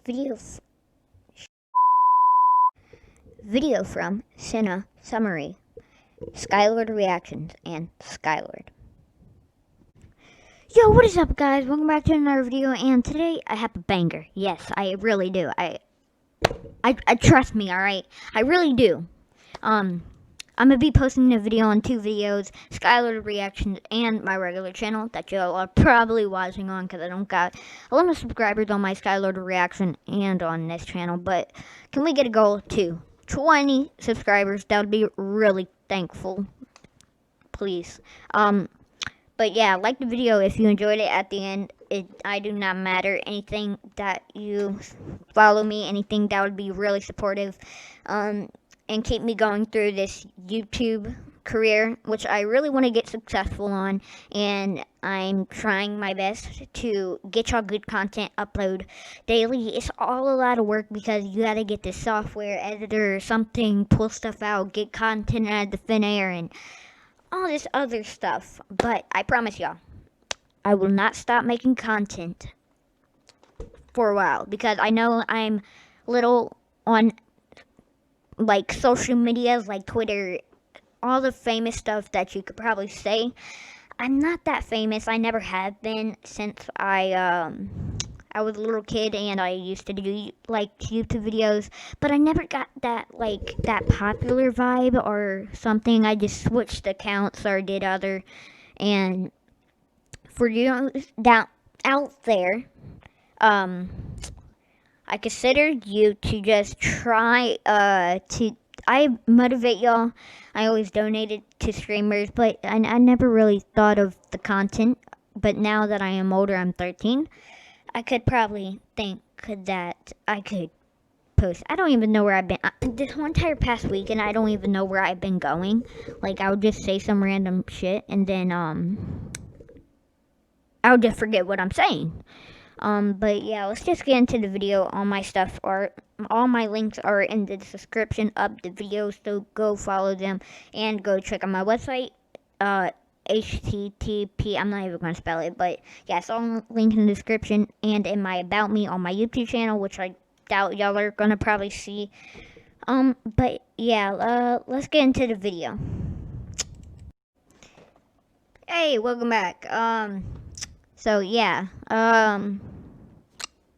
Video, video from Cinna Summary, SkyLord Reactions, and SkyLord. Yo, what is up, guys? Welcome back to another video, and today I have a banger. Yes, I really do. I trust me, alright? I really do. I'm gonna be posting a video on two videos, SkyLord Reactions and my regular channel that y'all are probably watching on because I don't got a lot of subscribers on my SkyLord Reaction and on this channel. But can we get a goal to 20 subscribers? That would be really thankful, please. But yeah, like the video if you enjoyed it. At the end, I do not matter. Anything that you follow me, anything that would be really supportive, and keep me going through this YouTube career, which I really want to get successful on, and I'm trying my best to get y'all good content upload daily. It's all a lot of work because you gotta get the software editor or something, pull stuff out, get content out of the thin air, and all this other stuff. But I promise y'all, I will not stop making content for a while because I know I'm little on like social medias like Twitter, all the famous stuff that you could probably say. I'm not that famous. I never have been since I was a little kid, and I used to do like YouTube videos, but I never got that like that popular vibe or something. I just switched accounts or did other. And for you down out there, I considered you to just try I motivate y'all. I always donated to streamers, but I never really thought of the content. But now that I am older, I'm 13, I could probably think that I could post. I don't even know where I've been this whole entire past week, and I don't even know where I've been going. Like, I would just say some random shit, and then I would just forget what I'm saying. But yeah, let's just get into the video. All my links are in the description of the video, so go follow them and go check out my website. HTTP, I'm not even going to spell it, but yeah, it's all linked in the description and in my About Me on my YouTube channel, which I doubt y'all are going to probably see. But yeah, let's get into the video. Hey, welcome back. So yeah,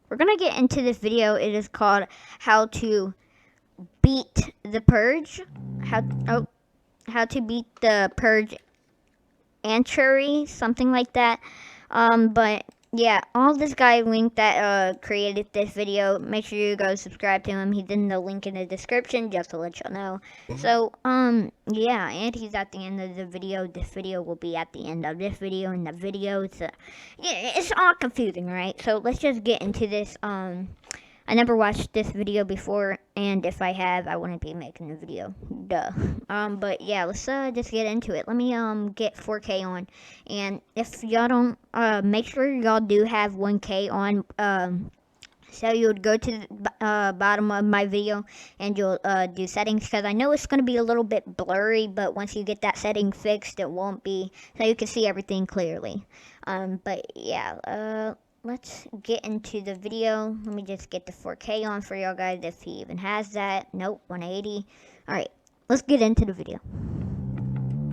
we're gonna get into this video. It is called How to Beat the Purge. How to beat the Purge Anarchy, something like that. But yeah, all this guy Link that created this video, make sure you go subscribe to him. He's in the link in the description, just to let y'all know. So yeah, and he's at the end of the video. This video will be at the end of this video, and the video yeah, it's all confusing, right? So let's just get into this. I never watched this video before, and if I have, I wouldn't be making a video. Duh. But yeah, let's just get into it. Let me get 4K on, and if y'all don't, make sure y'all do have 1K on. So you would go to the bottom of my video, and you'll do settings, because I know it's going to be a little bit blurry, but once you get that setting fixed, it won't be, so you can see everything clearly. But yeah, let's get into the video. Let me just get the 4K on for y'all guys if he even has that. Nope, 180. Alright, let's get into the video.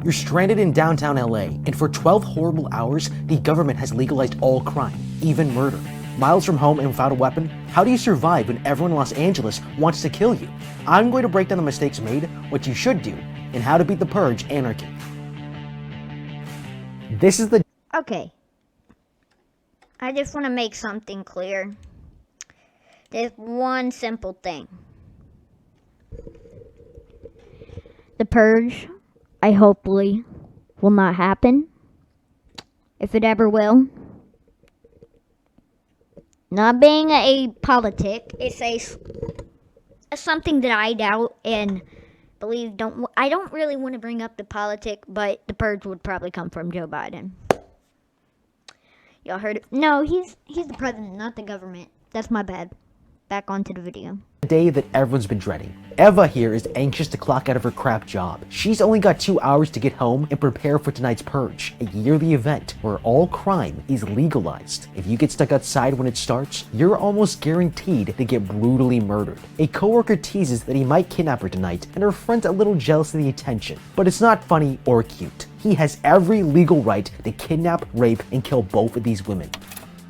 You're stranded in downtown LA, and for 12 horrible hours, the government has legalized all crime, even murder. Miles from home and without a weapon, how do you survive when everyone in Los Angeles wants to kill you? I'm going to break down the mistakes made, what you should do, and how to beat the Purge Anarchy. This is the... Okay. I just want to make something clear. There's one simple thing. The Purge, I hopefully, will not happen. If it ever will. Not being a politic, it's something that I doubt and believe I don't really want to bring up the politic, but the Purge would probably come from Joe Biden. Y'all heard it? No, he's the president, not the government. That's my bad. back onto the video. The day that everyone's been dreading. Eva here is anxious to clock out of her crap job. She's only got 2 hours to get home and prepare for tonight's Purge, a yearly event where all crime is legalized. If you get stuck outside when it starts, you're almost guaranteed to get brutally murdered. A coworker teases that he might kidnap her tonight, and her friend's a little jealous of the attention, but it's not funny or cute. He has every legal right to kidnap, rape, and kill both of these women.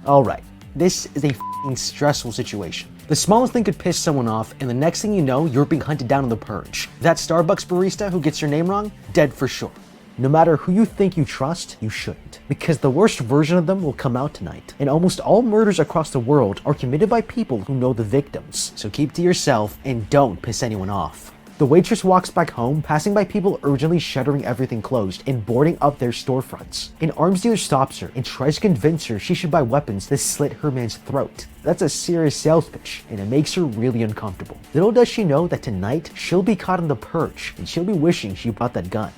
Alright, this is a f***ing stressful situation. The smallest thing could piss someone off, and the next thing you know, you're being hunted down in the Purge. That Starbucks barista who gets your name wrong, dead for sure. No matter who you think you trust, you shouldn't. Because the worst version of them will come out tonight. And almost all murders across the world are committed by people who know the victims. So keep to yourself and don't piss anyone off. The waitress walks back home, passing by people urgently shuttering everything closed and boarding up their storefronts. An arms dealer stops her and tries to convince her she should buy weapons to slit her man's throat. That's a serious sales pitch, and it makes her really uncomfortable. Little does she know that tonight, she'll be caught in the Purge, and she'll be wishing she bought that gun.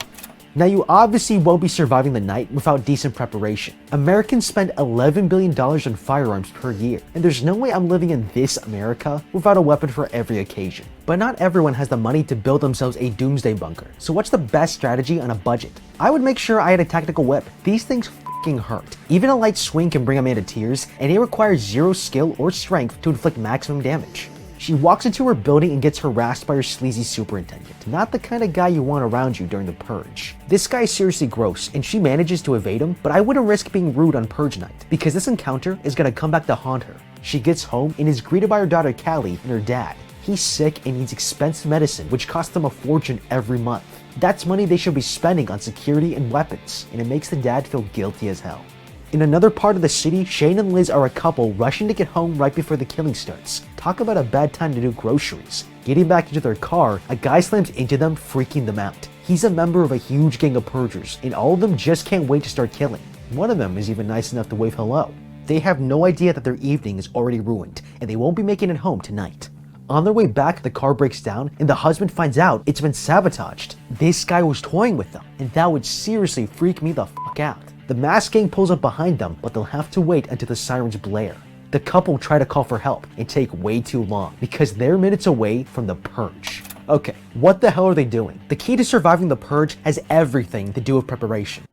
Now, you obviously won't be surviving the night without decent preparation. Americans spend $11 billion on firearms per year, and there's no way I'm living in this America without a weapon for every occasion. But not everyone has the money to build themselves a doomsday bunker. So what's the best strategy on a budget? I would make sure I had a tactical whip. These things f***ing hurt. Even a light swing can bring a man to tears, and it requires zero skill or strength to inflict maximum damage. She walks into her building and gets harassed by her sleazy superintendent. Not the kind of guy you want around you during the Purge. This guy is seriously gross, and she manages to evade him, but I wouldn't risk being rude on Purge night, because this encounter is gonna come back to haunt her. She gets home and is greeted by her daughter Callie and her dad. He's sick and needs expensive medicine, which costs them a fortune every month. That's money they should be spending on security and weapons, and it makes the dad feel guilty as hell. In another part of the city, Shane and Liz are a couple rushing to get home right before the killing starts. Talk about a bad time to do groceries. Getting back into their car, a guy slams into them, freaking them out. He's a member of a huge gang of purgers, and all of them just can't wait to start killing. One of them is even nice enough to wave hello. They have no idea that their evening is already ruined, and they won't be making it home tonight. On their way back, the car breaks down, and the husband finds out it's been sabotaged. This guy was toying with them, and that would seriously freak me the fuck out. The masked gang pulls up behind them, but they'll have to wait until the sirens blare. The couple try to call for help and take way too long because they're minutes away from the Purge. Okay, what the hell are they doing? The key to surviving the Purge has everything to do with preparation.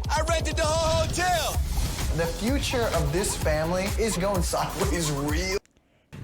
I rented the whole hotel! The future of this family is going sideways real.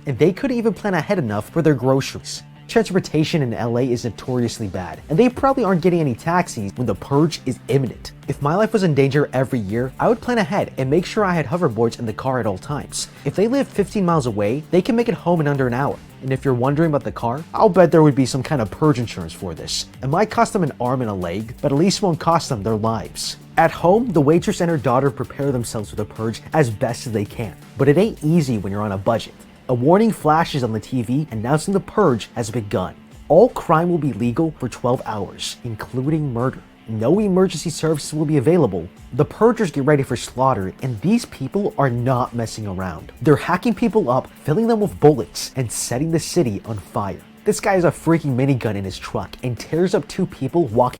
And they couldn't even plan ahead enough for their groceries. Transportation in LA is notoriously bad, and they probably aren't getting any taxis when the Purge is imminent. If my life was in danger every year, I would plan ahead and make sure I had hoverboards in the car at all times. If they live 15 miles away, they can make it home in under an hour. And if you're wondering about the car, I'll bet there would be some kind of Purge insurance for this. It might cost them an arm and a leg, but at least won't cost them their lives. At home, the waitress and her daughter prepare themselves for the Purge as best as they can. But it ain't easy when you're on a budget. A warning flashes on the TV announcing the Purge has begun. All crime will be legal for 12 hours, including murder. No emergency services will be available. The Purgers get ready for slaughter, and these people are not messing around. They're hacking people up, filling them with bullets, and setting the city on fire. This guy has a freaking minigun in his truck and tears up 2 people walking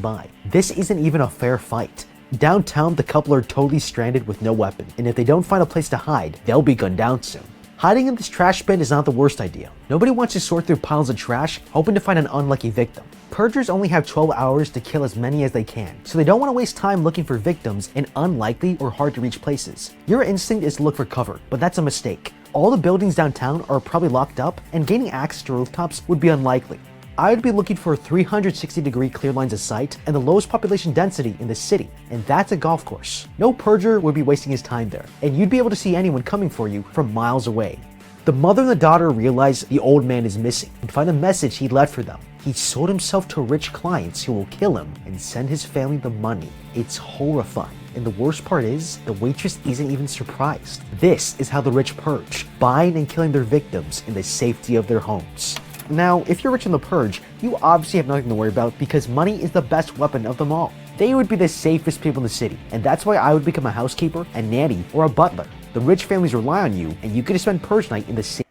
by. This isn't even a fair fight. Downtown, the couple are totally stranded with no weapon, and if they don't find a place to hide, they'll be gunned down soon. Hiding in this trash bin is not the worst idea. Nobody wants to sort through piles of trash, hoping to find an unlucky victim. Purgers only have 12 hours to kill as many as they can, so they don't want to waste time looking for victims in unlikely or hard to reach places. Your instinct is to look for cover, but that's a mistake. All the buildings downtown are probably locked up, and gaining access to rooftops would be unlikely. I would be looking for 360-degree clear lines of sight and the lowest population density in the city, and that's a golf course. No Purger would be wasting his time there, and you'd be able to see anyone coming for you from miles away. The mother and the daughter realize the old man is missing and find a message he left for them. He sold himself to rich clients who will kill him and send his family the money. It's horrifying. And the worst part is, the waitress isn't even surprised. This is how the rich purge, buying and killing their victims in the safety of their homes. Now, if you're rich in the Purge, you obviously have nothing to worry about because money is the best weapon of them all. They would be the safest people in the city, and that's why I would become a housekeeper, a nanny, or a butler. The rich families rely on you, and you get to spend Purge night in the city.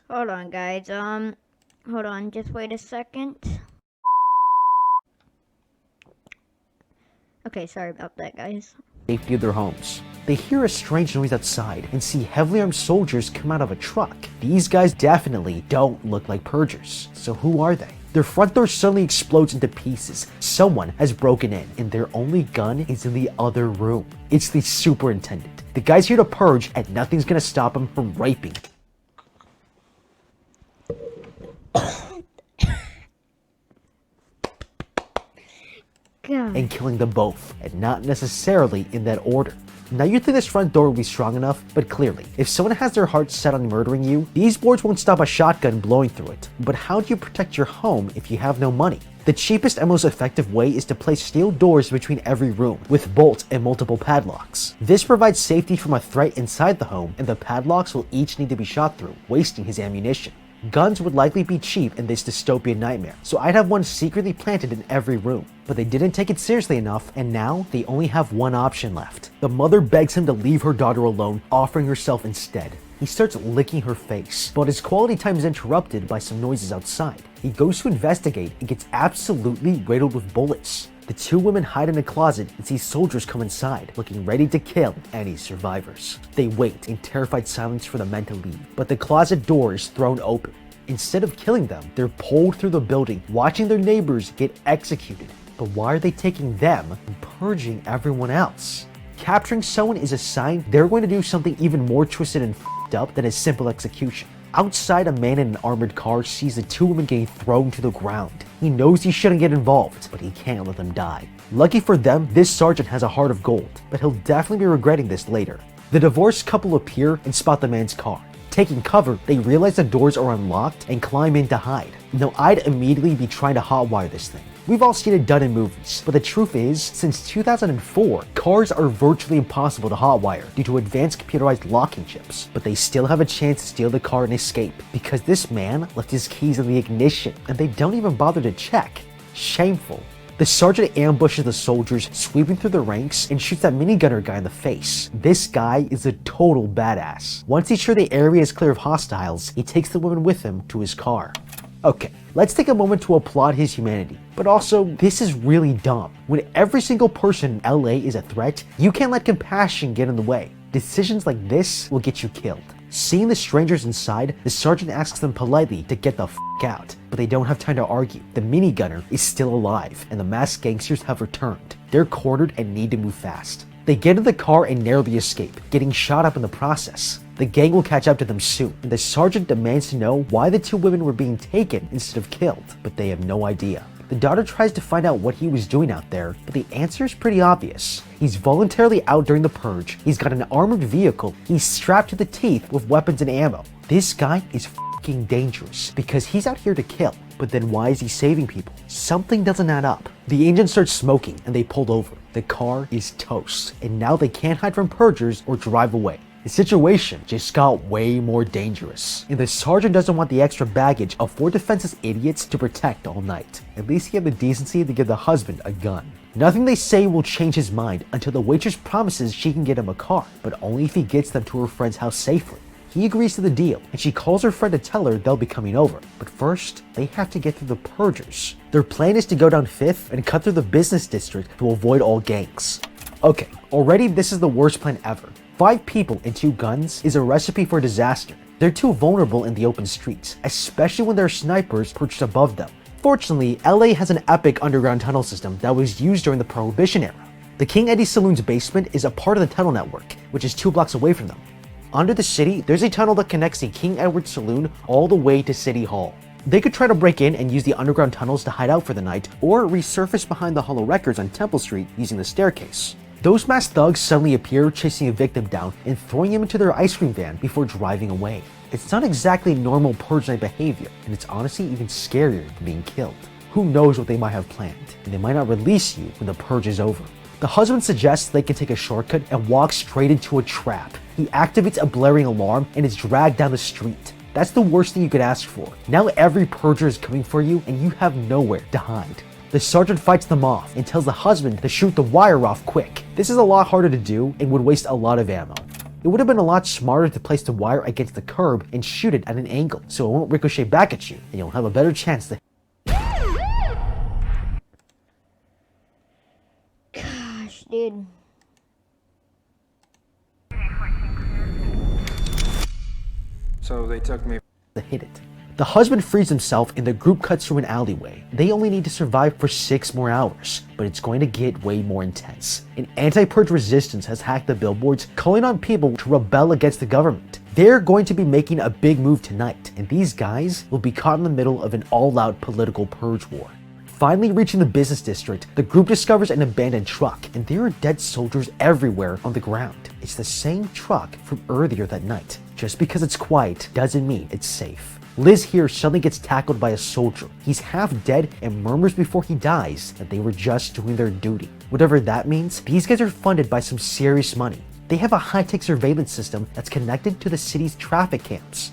Hold on, guys. Hold on. Just wait a second. Okay, sorry about that, guys. Safety of their homes. they hear a strange noise outside and see heavily armed soldiers come out of a truck. These guys definitely don't look like Purgers. So who are they? Their front door suddenly explodes into pieces. Someone has broken in, and their only gun is in the other room. It's the superintendent. The guy's here to purge, and nothing's gonna stop him from raping and killing them both, and not necessarily in that order. Now you'd think this front door would be strong enough, but clearly, if someone has their heart set on murdering you, these boards won't stop a shotgun blowing through it. But how do you protect your home if you have no money? The cheapest and most effective way is to place steel doors between every room, with bolts and multiple padlocks. This provides safety from a threat inside the home, and the padlocks will each need to be shot through, wasting his ammunition. Guns would likely be cheap in this dystopian nightmare, so I'd have one secretly planted in every room. But they didn't take it seriously enough, and now they only have one option left. The mother begs him to leave her daughter alone, offering herself instead. He starts licking her face, but his quality time is interrupted by some noises outside. He goes to investigate and gets absolutely riddled with bullets. The two women hide in a closet and see soldiers come inside, looking ready to kill any survivors. They wait in terrified silence for the men to leave, but the closet door is thrown open. Instead of killing them, they're pulled through the building, watching their neighbors get executed. But why are they taking them and purging everyone else? Capturing someone is a sign they're going to do something even more twisted and f***ed up than a simple execution. Outside, a man in an armored car sees the two women getting thrown to the ground. He knows he shouldn't get involved, but he can't let them die. Lucky for them, this sergeant has a heart of gold, but he'll definitely be regretting this later. The divorced couple appear and spot the man's car. Taking cover, they realize the doors are unlocked and climb in to hide. Now, I'd immediately be trying to hotwire this thing. We've all seen it done in movies, but the truth is, since 2004, cars are virtually impossible to hotwire due to advanced computerized locking chips. But they still have a chance to steal the car and escape, because this man left his keys in the ignition, and they don't even bother to check. Shameful. The sergeant ambushes the soldiers, sweeping through the ranks, and shoots that minigunner guy in the face. This guy is a total badass. Once he's sure the area is clear of hostiles, he takes the woman with him to his car. Okay, let's take a moment to applaud his humanity. But also, this is really dumb. When every single person in LA is a threat, you can't let compassion get in the way. Decisions like this will get you killed. Seeing the strangers inside, the sergeant asks them politely to get the f*** out, but they don't have time to argue. The minigunner is still alive, and the masked gangsters have returned. They're cornered and need to move fast. They get in the car and narrowly escape, getting shot up in the process. The gang will catch up to them soon, and the sergeant demands to know why the two women were being taken instead of killed, but they have no idea. The daughter tries to find out what he was doing out there, but the answer is pretty obvious. He's voluntarily out during the purge, he's got an armored vehicle, he's strapped to the teeth with weapons and ammo. This guy is f***ing dangerous, because he's out here to kill. But then why is he saving people? Something doesn't add up. The engine starts smoking, and they pulled over. The car is toast, and now they can't hide from purgers or drive away. The situation just got way more dangerous, and the sergeant doesn't want the extra baggage of 4 defenseless idiots to protect all night. At least he had the decency to give the husband a gun. Nothing they say will change his mind until the waitress promises she can get him a car, but only if he gets them to her friend's house safely. He agrees to the deal, and she calls her friend to tell her they'll be coming over. But first, they have to get through the purgers. Their plan is to go down 5th and cut through the business district to avoid all gangs. Okay, already this is the worst plan ever. 5 people and 2 guns is a recipe for disaster. They're too vulnerable in the open streets, especially when there are snipers perched above them. Fortunately, LA has an epic underground tunnel system that was used during the Prohibition era. The King Eddie Saloon's basement is a part of the tunnel network, which is 2 blocks away from them. Under the city, there's a tunnel that connects the King Edward Saloon all the way to City Hall. They could try to break in and use the underground tunnels to hide out for the night, or resurface behind the Hollow Records on Temple Street using the staircase. Those masked thugs suddenly appear, chasing a victim down and throwing him into their ice cream van before driving away. It's not exactly normal purge night behavior, and it's honestly even scarier than being killed. Who knows what they might have planned, and they might not release you when the purge is over. The husband suggests they can take a shortcut and walk straight into a trap. He activates a blaring alarm and is dragged down the street. That's the worst thing you could ask for. Now every purger is coming for you and you have nowhere to hide. The sergeant fights them off and tells the husband to shoot the wire off quick. This is a lot harder to do and would waste a lot of ammo. It would have been a lot smarter to place the wire against the curb and shoot it at an angle so it won't ricochet back at you and you'll have a better chance to. Gosh, dude. So they took me. To hit it. The husband frees himself and the group cuts through an alleyway. They only need to survive for 6 more hours, but it's going to get way more intense. An anti-purge resistance has hacked the billboards, calling on people to rebel against the government. They're going to be making a big move tonight, and these guys will be caught in the middle of an all-out political purge war. Finally reaching the business district, the group discovers an abandoned truck, and there are dead soldiers everywhere on the ground. It's the same truck from earlier that night. Just because it's quiet doesn't mean it's safe. Liz here suddenly gets tackled by a soldier. He's half dead and murmurs before he dies that they were just doing their duty. Whatever that means, these guys are funded by some serious money. They have a high-tech surveillance system that's connected to the city's traffic cams.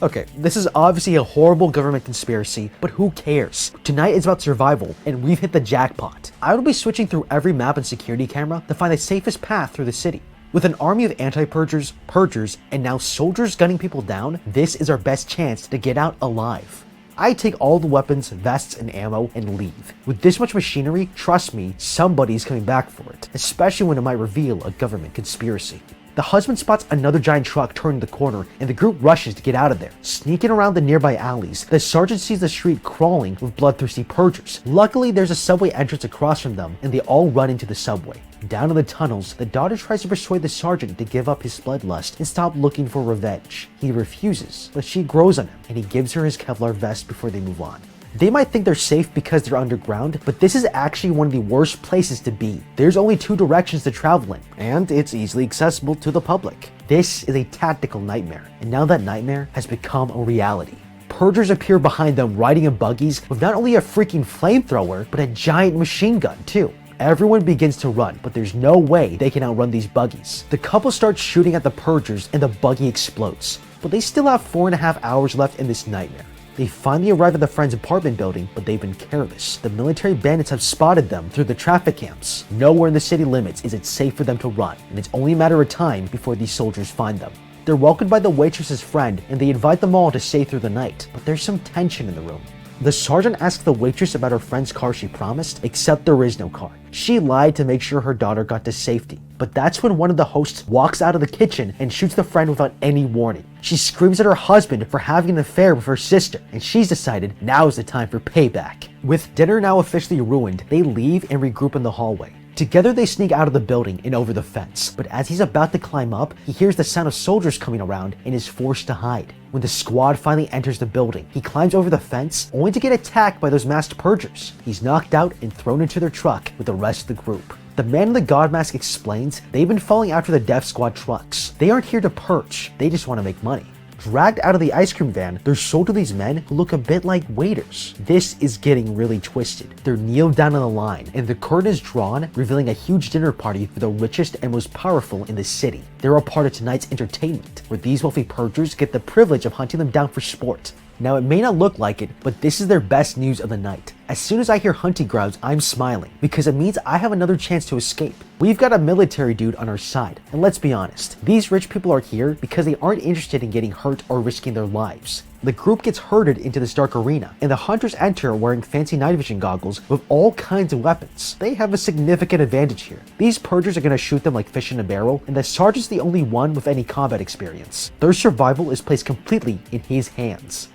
Okay, this is obviously a horrible government conspiracy, but who cares? Tonight is about survival, and we've hit the jackpot. I will be switching through every map and security camera to find the safest path through the city. With an army of anti-purgers, purgers, and now soldiers gunning people down, this is our best chance to get out alive. I take all the weapons, vests, and ammo and leave. With this much machinery, trust me, somebody's coming back for it, especially when it might reveal a government conspiracy. The husband spots another giant truck turning the corner, and the group rushes to get out of there. Sneaking around the nearby alleys, the sergeant sees the street crawling with bloodthirsty purgers. Luckily, there's a subway entrance across from them, and they all run into the subway. Down in the tunnels, the daughter tries to persuade the sergeant to give up his bloodlust and stop looking for revenge. He refuses, but she grows on him, and he gives her his Kevlar vest before they move on. They might think they're safe because they're underground, but this is actually one of the worst places to be. There's only 2 directions to travel in, and it's easily accessible to the public. This is a tactical nightmare, and now that nightmare has become a reality. Purgers appear behind them riding in buggies with not only a freaking flamethrower, but a giant machine gun too. Everyone begins to run, but there's no way they can outrun these buggies. The couple starts shooting at the purgers and the buggy explodes, but they still have 4.5 hours left in this nightmare. They finally arrive at the friend's apartment building, but they've been careless. The military bandits have spotted them through the traffic cams. Nowhere in the city limits is it safe for them to run, and it's only a matter of time before these soldiers find them. They're welcomed by the waitress's friend, and they invite them all to stay through the night, but there's some tension in the room. The sergeant asks the waitress about her friend's car she promised, except there is no car. She lied to make sure her daughter got to safety. But that's when one of the hosts walks out of the kitchen and shoots the friend without any warning. She screams at her husband for having an affair with her sister, and she's decided now is the time for payback. With dinner now officially ruined, they leave and regroup in the hallway. Together they sneak out of the building and over the fence, but as he's about to climb up, he hears the sound of soldiers coming around and is forced to hide. When the squad finally enters the building, he climbs over the fence only to get attacked by those masked purgers. He's knocked out and thrown into their truck with the rest of the group. The man in the god mask explains they've been following after the Death Squad trucks. They aren't here to purge, they just want to make money. Dragged out of the ice cream van, they're sold to these men who look a bit like waiters. This is getting really twisted. They're kneeled down on the line, and the curtain is drawn, revealing a huge dinner party for the richest and most powerful in the city. They're a part of tonight's entertainment, where these wealthy purgers get the privilege of hunting them down for sport. Now it may not look like it, but this is their best news of the night. As soon as I hear hunting grounds, I'm smiling, because it means I have another chance to escape. We've got a military dude on our side, and let's be honest, these rich people are here because they aren't interested in getting hurt or risking their lives. The group gets herded into this dark arena, and the hunters enter wearing fancy night vision goggles with all kinds of weapons. They have a significant advantage here. These purgers are going to shoot them like fish in a barrel, and the sergeant's the only one with any combat experience. Their survival is placed completely in his hands.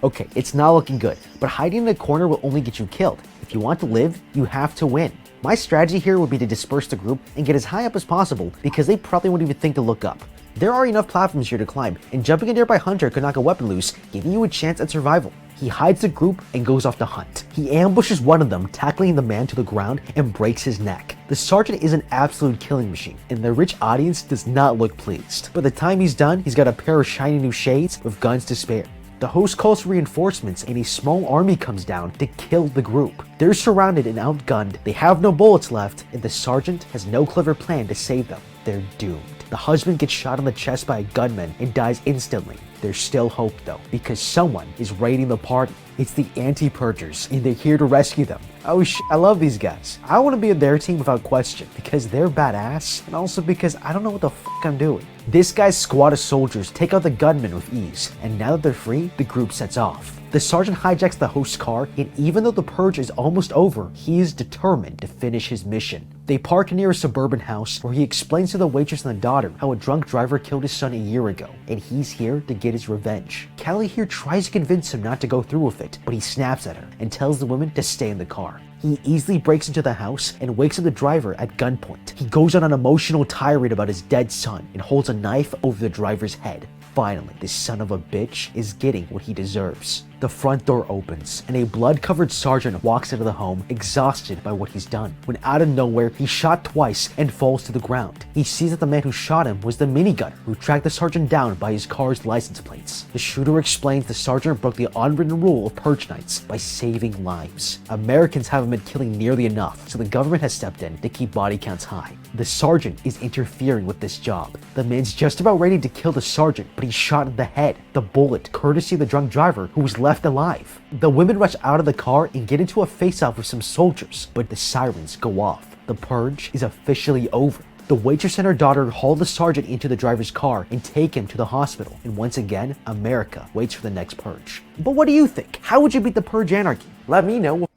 Okay, it's not looking good, but hiding in a corner will only get you killed. If you want to live, you have to win. My strategy here would be to disperse the group and get as high up as possible because they probably won't even think to look up. There are enough platforms here to climb, and jumping a nearby hunter could knock a weapon loose, giving you a chance at survival. He hides the group and goes off to hunt. He ambushes one of them, tackling the man to the ground and breaks his neck. The sergeant is an absolute killing machine, and the rich audience does not look pleased. By the time he's done, he's got a pair of shiny new shades with guns to spare. The host calls for reinforcements and a small army comes down to kill the group. They're surrounded and outgunned, they have no bullets left, and the sergeant has no clever plan to save them. They're doomed. The husband gets shot in the chest by a gunman and dies instantly. There's still hope though, because someone is raiding the party. It's the anti-purgers, and they're here to rescue them. Oh I love these guys. I want to be on their team without question, because they're badass, and also because I don't know what the fuck I'm doing. This guy's squad of soldiers take out the gunman with ease, and now that they're free, the group sets off. The sergeant hijacks the host's car, and even though the purge is almost over, he is determined to finish his mission. They park near a suburban house where he explains to the waitress and the daughter how a drunk driver killed his son a year ago, and he's here to get his revenge. Callie here tries to convince him not to go through with it, but he snaps at her and tells the woman to stay in the car. He easily breaks into the house and wakes up the driver at gunpoint. He goes on an emotional tirade about his dead son and holds a knife over the driver's head. Finally, this son of a bitch is getting what he deserves. The front door opens, and a blood-covered sergeant walks into the home, exhausted by what he's done. When out of nowhere, he's shot twice and falls to the ground. He sees that the man who shot him was the minigunner who tracked the sergeant down by his car's license plates. The shooter explains the sergeant broke the unwritten rule of purge nights by saving lives. Americans haven't been killing nearly enough, so the government has stepped in to keep body counts high. The sergeant is interfering with this job. The man's just about ready to kill the sergeant, but he's shot in the head. The bullet, courtesy of the drunk driver, who was left alive. The women rush out of the car and get into a face-off with some soldiers, but the sirens go off. The purge is officially over. The waitress and her daughter haul the sergeant into the driver's car and take him to the hospital. And once again, America waits for the next purge. But what do you think? How would you beat the purge anarchy? Let me know.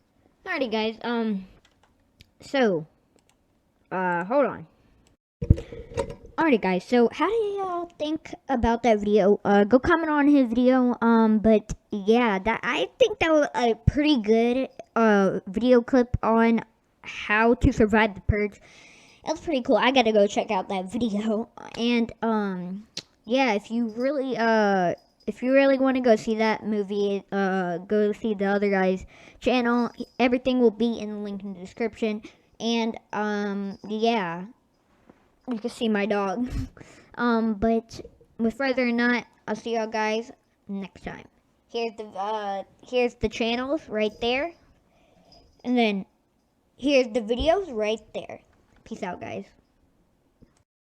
Alrighty, guys. Hold on. Alrighty, guys. So, how do y'all think about that video? Go comment on his video. But yeah, I think that was a pretty good video clip on how to survive the purge. That's pretty cool. I gotta go check out that video. And yeah, if you really want to go see that movie, go see the other guy's channel. Everything will be in the link in the description. And yeah, you can see my dog. But with further ado, I'll see y'all guys next time. Here's the channels right there, and then here's the videos right there. Peace out, guys.